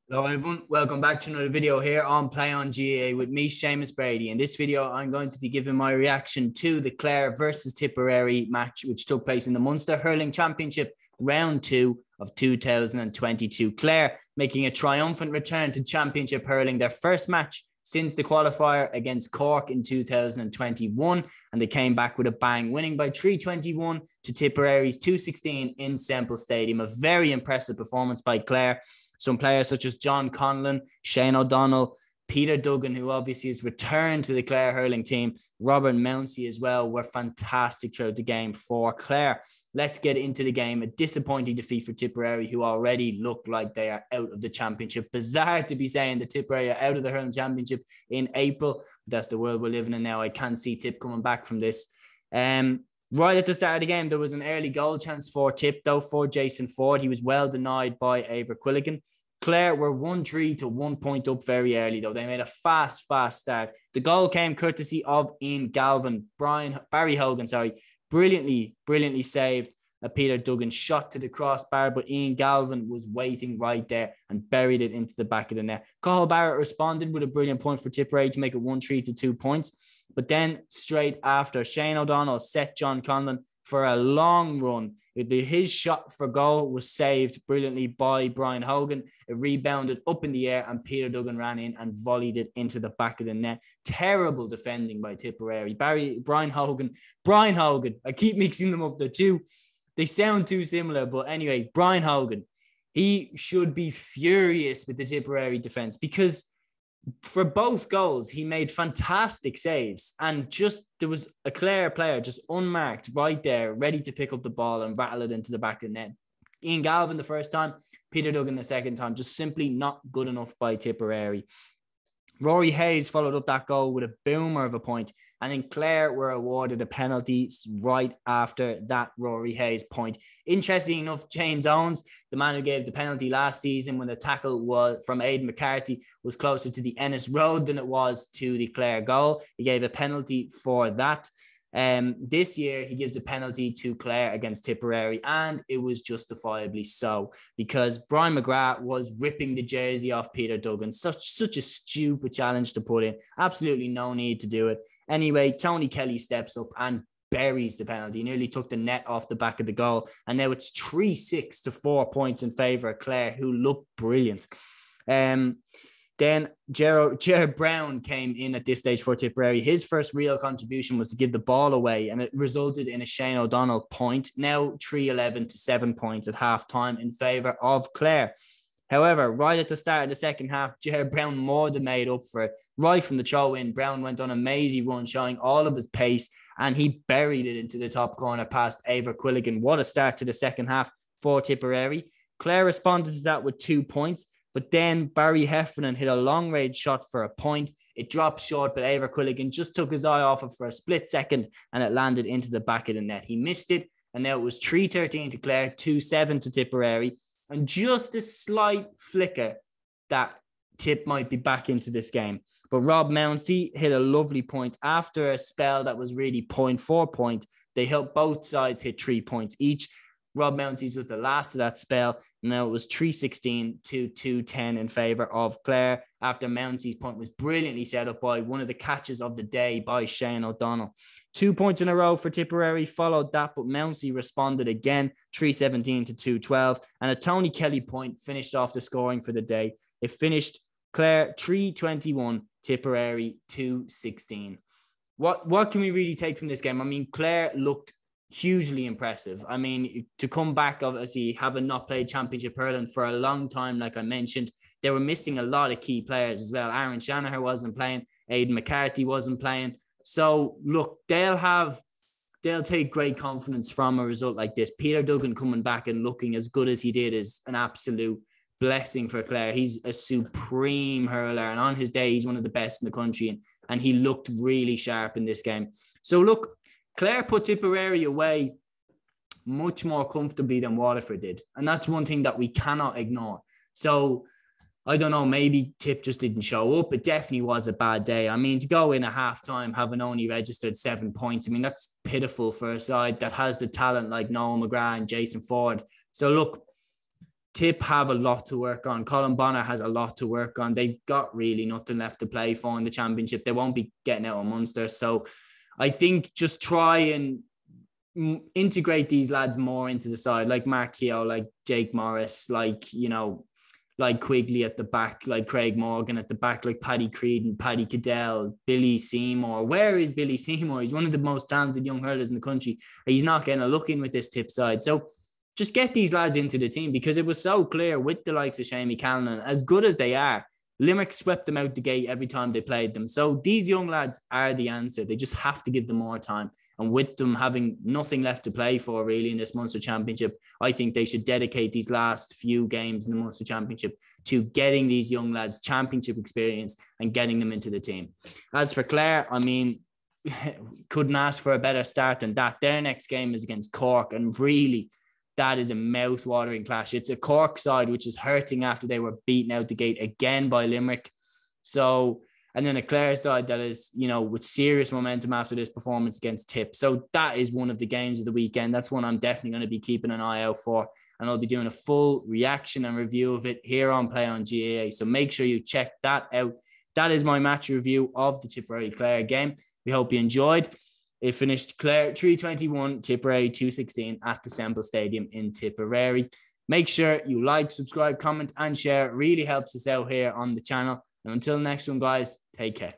Hello everyone, welcome back to another video here on Play on GAA with me, Seamus Brady. In this video, I'm going to be giving my reaction to the Clare versus Tipperary match, which took place in the Munster Hurling Championship, round 2 of 2022. Clare making a triumphant return to Championship Hurling, their first match since the qualifier against Cork in 2021, and they came back with a bang, winning by 3-21 to Tipperary's 2-16 in Semple Stadium. A very impressive performance by Clare. Some players such as John Conlon, Shane O'Donnell, Peter Duggan, who obviously has returned to the Clare hurling team, Robert Mounsey as well, were fantastic throughout the game for Clare. Let's get into the game. A disappointing defeat for Tipperary, who already look like they are out of the championship. Bizarre to be saying the Tipperary are out of the hurling championship in April. That's the world we're living in now. I can't see Tip coming back from this. Right at the start of the game, there was an early goal chance for Tip, though, for Jason Ford. He was well denied by Eibhear Quilligan. Clare were 1-3 to 1 point up very early, though. They made a fast start. The goal came courtesy of Ian Galvin. Barry Hogan, brilliantly saved a Peter Duggan shot to the crossbar, but Ian Galvin was waiting right there and buried it into the back of the net. Cathal Barrett responded with a brilliant point for Tipperary to make it 1-3 to 2 points. But then straight after, Shane O'Donnell set John Conlon for a long run. His shot for goal was saved brilliantly by Brian Hogan. It rebounded up in the air and Peter Duggan ran in and volleyed it into the back of the net. Terrible defending by Tipperary. Brian Hogan. I keep mixing them up, the two. They sound too similar, but anyway, Brian Hogan. He should be furious with the Tipperary defense because for both goals, he made fantastic saves, and there was a Clare player just unmarked right there, ready to pick up the ball and rattle it into the back of the net. Ian Galvin the first time, Peter Duggan the second time, just simply not good enough by Tipperary. Rory Hayes followed up that goal with a boomer of a point, and then Clare were awarded a penalty right after that Rory Hayes point. Interesting enough, James Owens, the man who gave the penalty last season when the tackle was from Aidan McCarthy, was closer to the Ennis Road than it was to the Clare goal. He gave a penalty for that. This year, he gives a penalty to Clare against Tipperary, and it was justifiably so because Brian McGrath was ripping the jersey off Peter Duggan. Such a stupid challenge to put in. Absolutely no need to do it. Anyway, Tony Kelly steps up and buries the penalty. He nearly took the net off the back of the goal, and now it's 3-6 to 4 points in favour of Clare, who look brilliant. Then Jared Browne came in at this stage for Tipperary. His first real contribution was to give the ball away, and it resulted in a Shane O'Donnell point. Now 3-11 to 7 points at half-time in favour of Clare. However, right at the start of the second half, Jared Browne more than made up for it. Right from the throw-in, Browne went on a mazy run, showing all of his pace, and he buried it into the top corner past Eibhear Quilligan. What a start to the second half for Tipperary. Clare responded to that with 2 points, but then Barry Heffernan hit a long-range shot for a point. It dropped short, but Eibhear Quilligan just took his eye off it for a split second, and it landed into the back of the net. He missed it, and now it was 3-13 to Clare, 2-7 to Tipperary. And just a slight flicker that Tip might be back into this game. But Rob Mounsey hit a lovely point after a spell that was really point for point. They helped both sides hit 3 points each. Rob Mounsey's was the last of that spell. Now it was 3-16 to 2-10 in favour of Clare after Mounsey's point was brilliantly set up by one of the catches of the day by Shane O'Donnell. 2 points in a row for Tipperary followed that, but Mounsey responded again, 3-17 to 2-12, and a Tony Kelly point finished off the scoring for the day. It finished Clare 3-21, Tipperary 2-16. What can we really take from this game? I mean, Clare looked hugely impressive. I mean, to come back, obviously, having not played Championship Hurling for a long time, like I mentioned, they were missing a lot of key players as well. Aaron Shanahan wasn't playing. Aidan McCarthy wasn't playing. So, look, they'll take great confidence from a result like this. Peter Duggan coming back and looking as good as he did is an absolute blessing for Clare. He's a supreme hurler, and on his day, he's one of the best in the country, and he looked really sharp in this game. So, look, Clare put Tipperary away much more comfortably than Waterford did. And that's one thing that we cannot ignore. So, I don't know, maybe Tip just didn't show up. It definitely was a bad day. I mean, to go in at half-time having only registered 7 points, I mean, that's pitiful for a side that has the talent like Noel McGrath and Jason Ford. So, look, Tip have a lot to work on. Colin Bonner has a lot to work on. They've got really nothing left to play for in the championship. They won't be getting out on Munster. So I think just try and integrate these lads more into the side, like Mark Keogh, like Jake Morris, like, you know, like Quigley at the back, like Craig Morgan at the back, like Paddy Creedon, Paddy Cadell, Billy Seymour. Where is Billy Seymour? He's one of the most talented young hurlers in the country. He's not getting a look in with this Tip side. So just get these lads into the team, because it was so clear with the likes of Shay Callanan, as good as they are, Limerick swept them out the gate every time they played them. So these young lads are the answer. They just have to give them more time. And with them having nothing left to play for really in this Munster Championship, I think they should dedicate these last few games in the Munster Championship to getting these young lads championship experience and getting them into the team. As for Clare, I mean, couldn't ask for a better start than that. Their next game is against Cork, and really, that is a mouth-watering clash. It's a Cork side which is hurting after they were beaten out the gate again by Limerick. So, and then a Clare side that is, you know, with serious momentum after this performance against Tip. So that is one of the games of the weekend. That's one I'm definitely going to be keeping an eye out for. And I'll be doing a full reaction and review of it here on Play on GAA. So make sure you check that out. That is my match review of the Tipperary-Clare game. We hope you enjoyed. It finished CLARE-3-21, Tipperary-2-16 at the Semple Stadium in Tipperary. Make sure you like, subscribe, comment, and share. It really helps us out here on the channel. And until next one, guys, take care.